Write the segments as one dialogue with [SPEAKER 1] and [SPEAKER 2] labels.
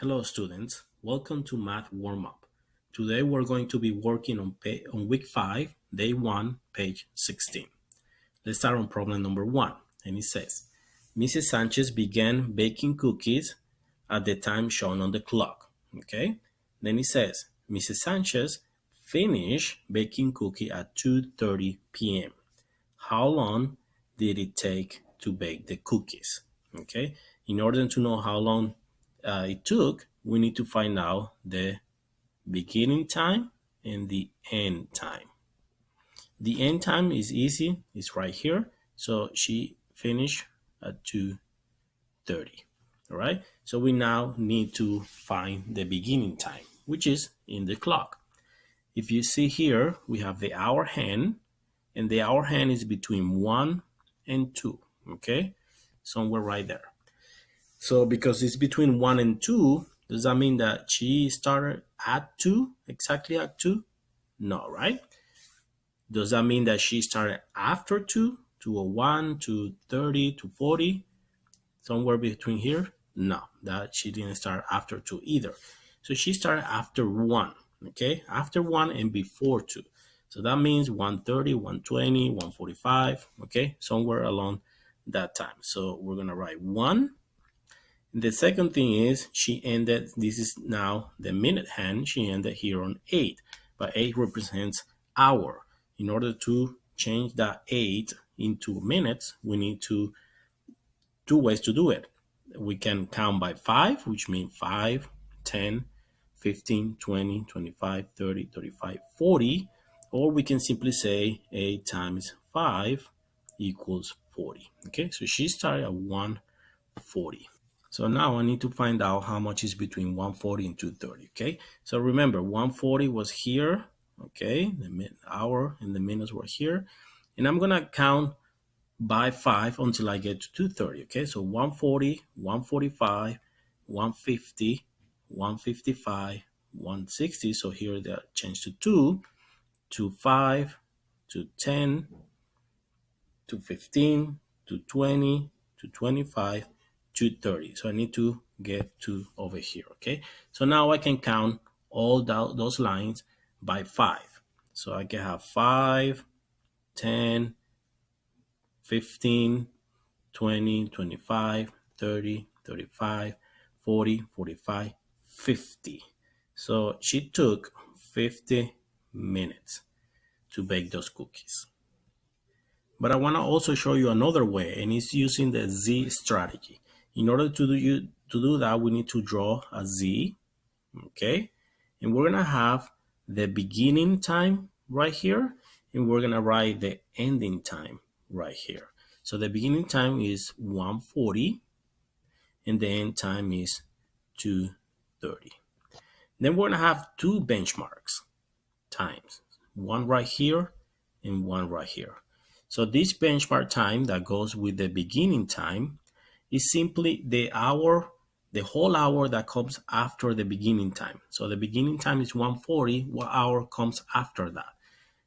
[SPEAKER 1] Hello students, welcome to Math Warm-Up. Today we're going to be working on week 5, day 1, page 16. Let's start on problem number 1, and it says, Mrs. Sanchez began baking cookies at the time shown on the clock. Okay, then it says, Mrs. Sanchez finished baking cookie at 2:30 p.m. How long did it take to bake the cookies? Okay, in order to know how long it took, we need to find out the beginning time and the end time. The end time is easy, it's right here. So she finished at 2:30. All right, so we now need to find the beginning time, which is in the clock. If you see here, we have the hour hand, and the hour hand is between 1 and 2, okay? Somewhere right there. So because it's between 1 and 2, does that mean that she started at 2, exactly at 2? No, right? Does that mean that she started after 2, 2:01, 2:30, 2:40, somewhere between here? No, that she didn't start after 2 either. So she started after 1, okay? After 1 and before 2. So that means 1:30, 1:20, 1:45, okay? Somewhere along that time. So we're going to write 1. The second thing is she ended, this is now the minute hand, she ended here on 8, but 8 represents hour. In order to change that 8 into minutes, we need two ways to do it. We can count by 5, which means 5, 10, 15, 20, 25, 30, 35, 40, or we can simply say 8 times 5 equals 40. Okay, so she started at 1:40. So now I need to find out how much is between 1:40 and 2:30, okay? So remember, 1:40 was here, okay? The hour and the minutes were here. And I'm gonna count by 5 until I get to 2:30, okay? So 1:40, 1:45, 1:50, 1:55, 1:60. So here that changed to 2, to 5, to 10, to 15, to 20, to 25, to 30. So I need to get to over here, okay? So now I can count all those lines by 5. So I can have 5, 10, 15, 20, 25, 30, 35, 40, 45, 50. So she took 50 minutes to bake those cookies. But I want to also show you another way, and it's using the Z strategy. In order to do that, we need to draw a Z, okay? And we're gonna have the beginning time right here, and we're gonna write the ending time right here. So the beginning time is 1:40, and the end time is 2:30. Then we're gonna have two benchmarks times, one right here and one right here. So this benchmark time that goes with the beginning time is simply the hour, the whole hour that comes after the beginning time. So the beginning time is 1:40. What hour comes after that?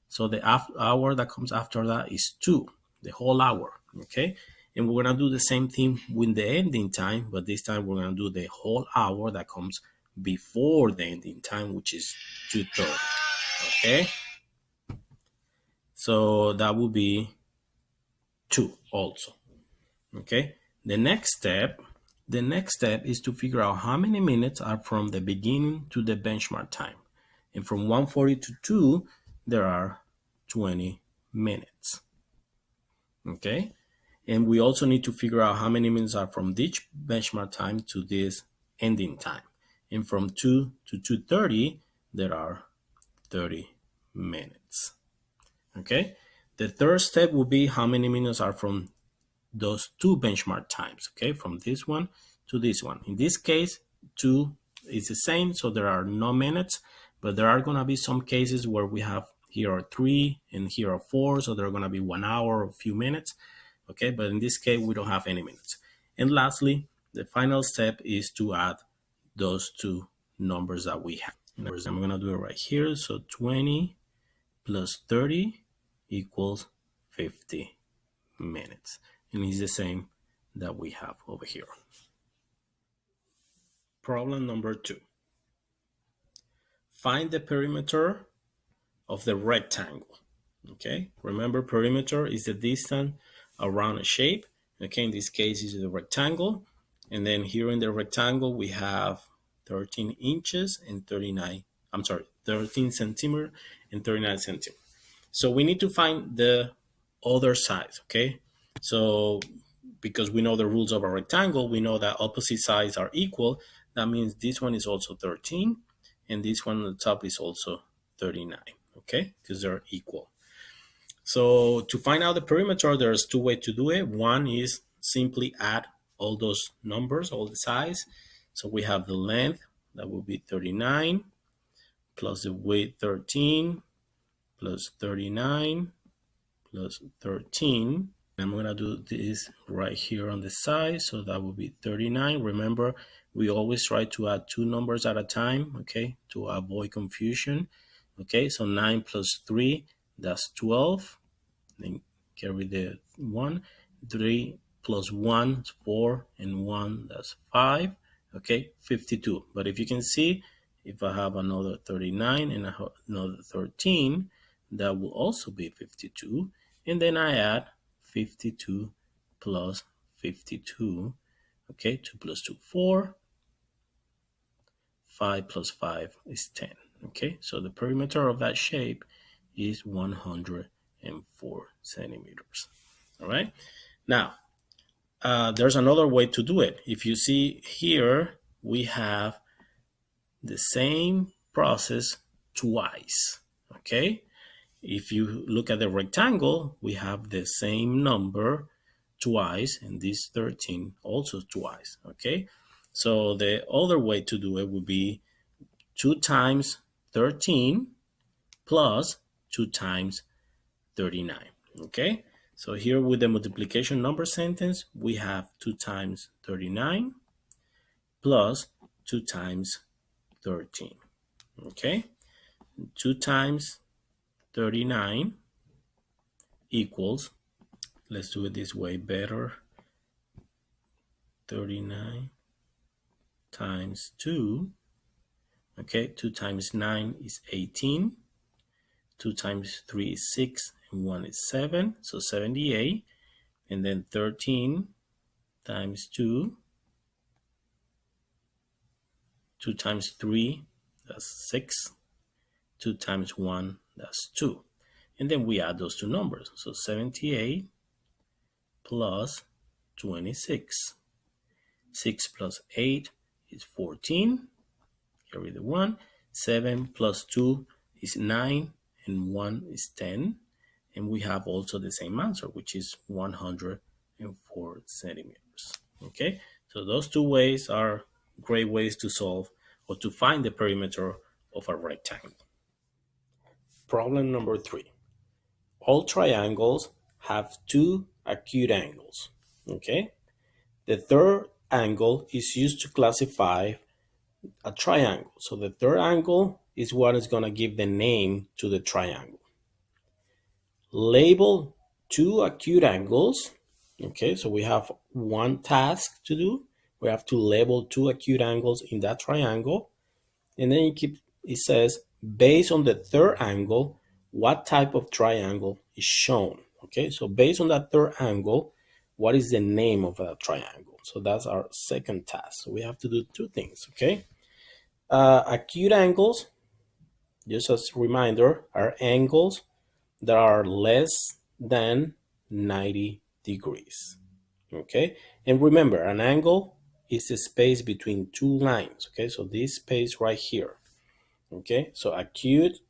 [SPEAKER 1] So the hour that comes after that is 2, the whole hour, okay? And we're gonna do the same thing with the ending time, but this time we're gonna do the whole hour that comes before the ending time, which is 2:30, okay? So that will be 2 also, okay? The next step is to figure out how many minutes are from the beginning to the benchmark time. And from 1:40 to 2, there are 20 minutes, okay? And we also need to figure out how many minutes are from each benchmark time to this ending time. And from 2 to 2:30, there are 30 minutes, okay? The third step will be how many minutes are from those two benchmark times, okay, from this one to this one. In this case, 2 is the same, so there are no minutes, but there are going to be some cases where we have here are 3 and here are 4, so there are going to be 1 hour or a few minutes, okay, but in this case, we don't have any minutes. And lastly, the final step is to add those two numbers that we have. I'm going to do it right here. So 20 plus 30 equals 50 minutes. And it's the same that we have over here. Problem number 2. Find the perimeter of the rectangle. Okay, remember perimeter is the distance around a shape. Okay, in this case is the rectangle. And then here in the rectangle we have 13 inches and 13 centimeter and 39 centimeters. So we need to find the other sides, okay? So because we know the rules of a rectangle, we know that opposite sides are equal. That means this one is also 13 and this one on the top is also 39, okay? Because they're equal. So to find out the perimeter, there's 2 ways to do it. One is simply add all those numbers, all the sides. So we have the length, that will be 39, plus the width 13, plus 39, plus 13. I'm going to do this right here on the side, so that will be 39. Remember, we always try to add 2 numbers at a time, okay, to avoid confusion. Okay, so 9 plus 3, that's 12. Then carry the 1. 3 plus 1 is 4, and 1, that's 5. Okay, 52. But if you can see, if I have another 39 and another 13, that will also be 52. And then I add 52 plus 52. Okay, 2 plus 2, 4. 5 plus 5 is 10. Okay, so the perimeter of that shape is 104 centimeters. All right, now there's another way to do it. If you see here, we have the same process twice. Okay, if you look at the rectangle, we have the same number twice, and this 13 also twice. Okay, so the other way to do it would be 2 times 13 plus 2 times 39. Okay, so here with the multiplication number sentence, we have 2 times 39 plus 2 times 13. Okay, 2 times 39 equals, let's do it this way better, 39 times 2. Okay, 2 times 9 is 18. 2 times 3 is 6, and 1 is 7, so 78. And then 13 times 2. 2 times 3, that's 6. 2 times 1, that's 2. And then we add those 2 numbers. So 78 plus 26. 6 plus 8 is 14. Carry the 1. 7 plus 2 is 9. And 1 is 10. And we have also the same answer, which is 104 centimeters. Okay, so those 2 ways are great ways to solve or to find the perimeter of a rectangle. Problem number 3. All triangles have 2 acute angles. Okay, the third angle is used to classify a triangle. So the third angle is what is going to give the name to the triangle. Label 2 acute angles. Okay, so we have one task to do. We have to label 2 acute angles in that triangle. And then it says, based on the third angle, what type of triangle is shown. Okay, so based on that third angle, what is the name of that triangle? So that's our second task. So we have to do 2 things. Okay, acute angles, just as a reminder, are angles that are less than 90 degrees. Okay, and remember, an angle is the space between 2 lines. Okay, so this space right here. Okay, so acute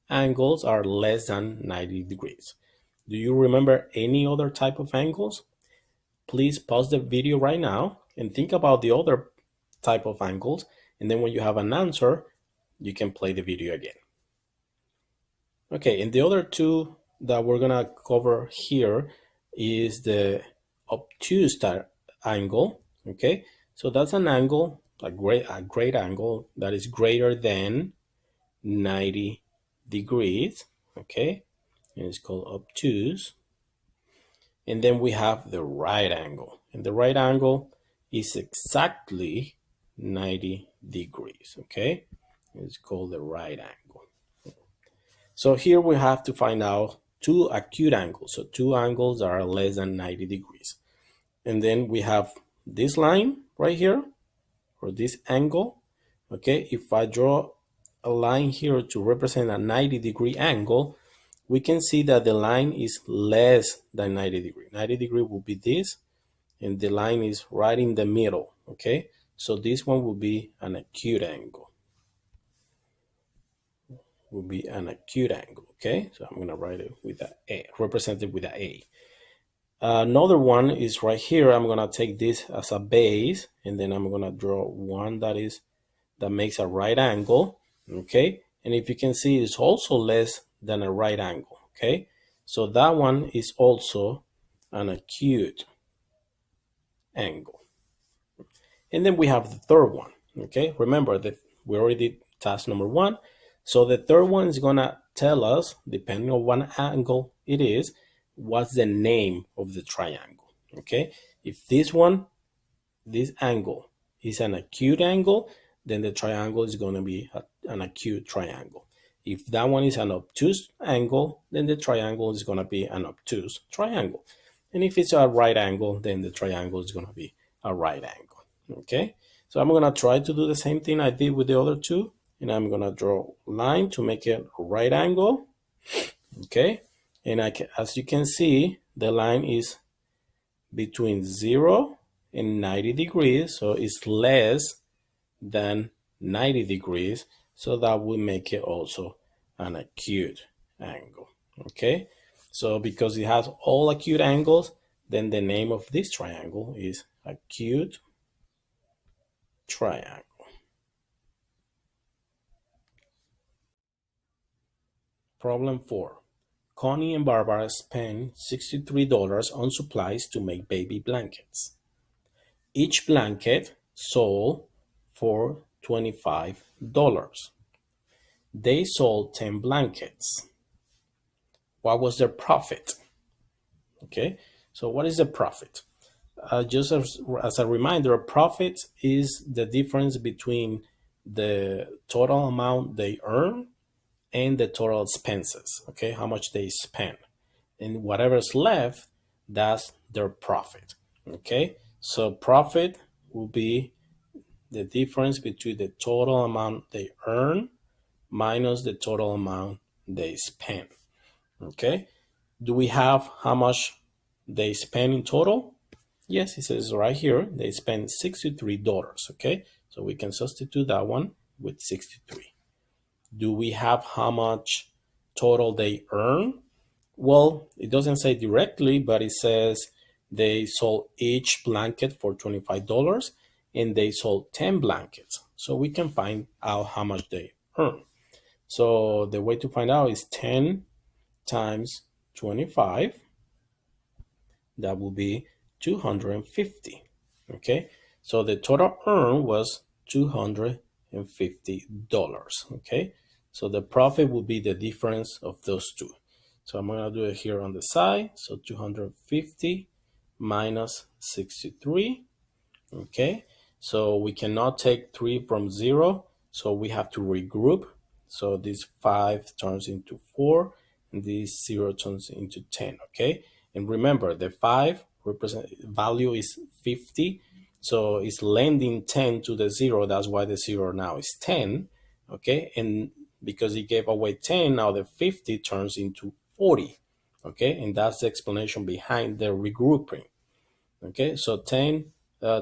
[SPEAKER 1] angles are less than 90 degrees. Do you remember any other type of angles? Please pause the video right now and think about the other type of angles, and then when you have an answer, you can play the video again. Okay, and the other 2 that we're gonna cover here is the obtuse angle. Okay, so that's an angle, a great angle that is greater than 90 degrees. Okay, and it's called obtuse. And then we have the right angle, and the right angle is exactly 90 degrees, okay? It's called the right angle. So here we have to find out two acute angles. So two angles that are less than 90 degrees. And then we have this line right here, or this angle, okay? If I draw a line here to represent a 90-degree angle, we can see that the line is less than 90 degrees. 90 degrees will be this, and the line is right in the middle, okay? So this one will be an acute angle. Will be an acute angle, okay? So I'm gonna write it with a A, represented with a A. Another one is right here. I'm gonna take this as a base, and then I'm gonna draw one that makes a right angle, okay? And if you can see, it's also less than a right angle, okay? So that one is also an acute angle. And then we have the third one, okay? Remember that we already did task number one. So the third one is gonna tell us, depending on what angle it is, what's the name of the triangle, okay? If this angle is an acute angle, then the triangle is gonna be an acute triangle. If that one is an obtuse angle, then the triangle is gonna be an obtuse triangle. And if it's a right angle, then the triangle is gonna be a right angle, okay? So I'm gonna try to do the same thing I did with the other two, and I'm gonna draw a line to make it a right angle, okay? And as you can see, the line is between 0 and 90 degrees, so it's less than 90 degrees, so that will make it also an acute angle, okay? So because it has all acute angles, then the name of this triangle is acute triangle. Problem 4. Connie and Barbara spent $63 on supplies to make baby blankets. Each blanket sold for $25. They sold 10 blankets. What was their profit? Okay, so what is the profit? Just as a reminder, a profit is the difference between the total amount they earn and the total expenses, okay, how much they spend. And whatever's left, that's their profit, okay? So profit will be the difference between the total amount they earn minus the total amount they spend, okay? Do we have how much they spend in total? Yes, it says right here, they spend $63, okay? So we can substitute that one with 63. Do we have how much total they earn? Well, it doesn't say directly, but it says they sold each blanket for $25 and they sold 10 blankets. So we can find out how much they earn. So the way to find out is 10 times 25. That will be 250. Okay, so the total earn was $250. Okay, so the profit will be the difference of those two. So I'm gonna do it here on the side. So 250 minus 63. Okay, so we cannot take 3 from 0, so we have to regroup. So this 5 turns into 4, and this 0 turns into 10. Okay, and remember the 5 value is 50, so it's lending 10 to the 0. That's why the 0 now is 10. Okay, and because he gave away 10, now the 50 turns into 40. Okay, and that's the explanation behind the regrouping. Okay, so 10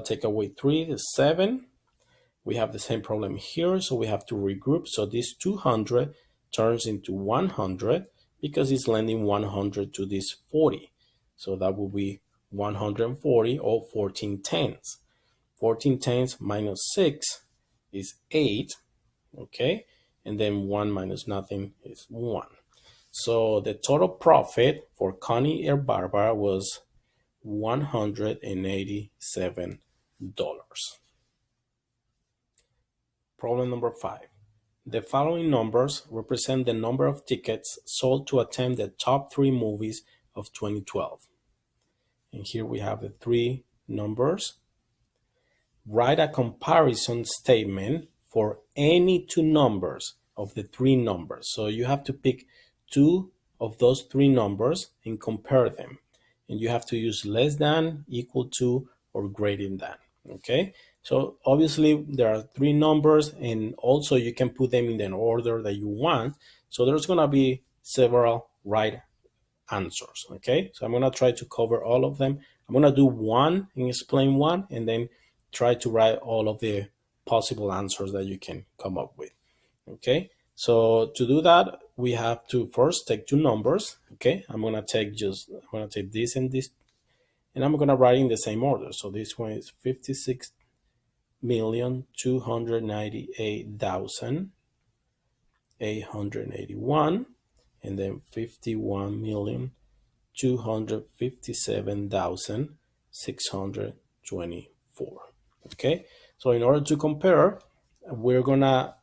[SPEAKER 1] take away 3 is 7. We have the same problem here, so we have to regroup. So this 200 turns into 100 because it's lending 100 to this 40. So that will be 140 or 14 tenths. 14 tenths minus 6 is 8. Okay, and then 1 minus nothing is 1. So the total profit for Connie and Barbara was $187. Problem number 5. The following numbers represent the number of tickets sold to attend the top 3 movies of 2012. And here we have the 3 numbers. write a comparison statement for any two numbers of the three numbers. So you have to pick two of those three numbers and compare them. And you have to use less than, equal to, or greater than. Okay, so obviously there are three numbers, and also you can put them in the order that you want. So there's going to be several right answers. Okay, so I'm going to try to cover all of them. I'm going to do one and explain one, and then try to write all of the possible answers that you can come up with. Okay, so to do that, we have to first take two numbers. Okay, I'm going to take this and this, and I'm going to write in the same order. So this one is 56,298,881, and then 51,257,624. Okay, so in order to compare, we're gonna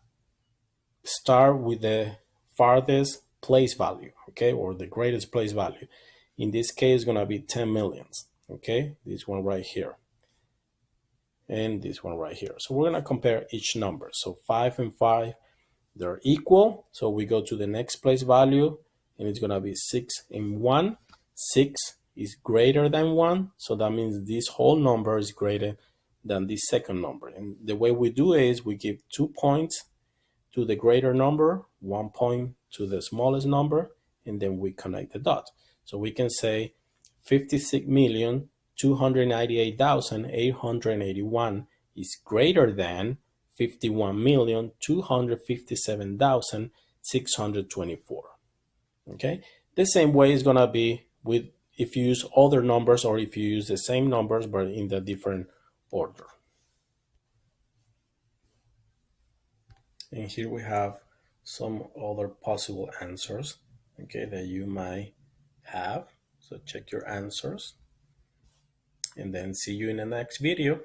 [SPEAKER 1] start with the farthest place value, okay, or the greatest place value. In this case, it's gonna be 10 millions. Okay, this one right here, and this one right here. So we're gonna compare each number. So 5 and 5, they're equal. So we go to the next place value, and it's gonna be 6 and 1. 6 is greater than 1, so that means this whole number is greater than this second number. And the way we do it is we give 2 points to the greater number, 1 point to the smallest number, and then we connect the dots. So we can say 56,298,881 is greater than 51,257,624. Okay, the same way is gonna be with if you use other numbers, or if you use the same numbers but in the different order. And here we have some other possible answers, okay, that you might have. So check your answers, and then see you in the next video.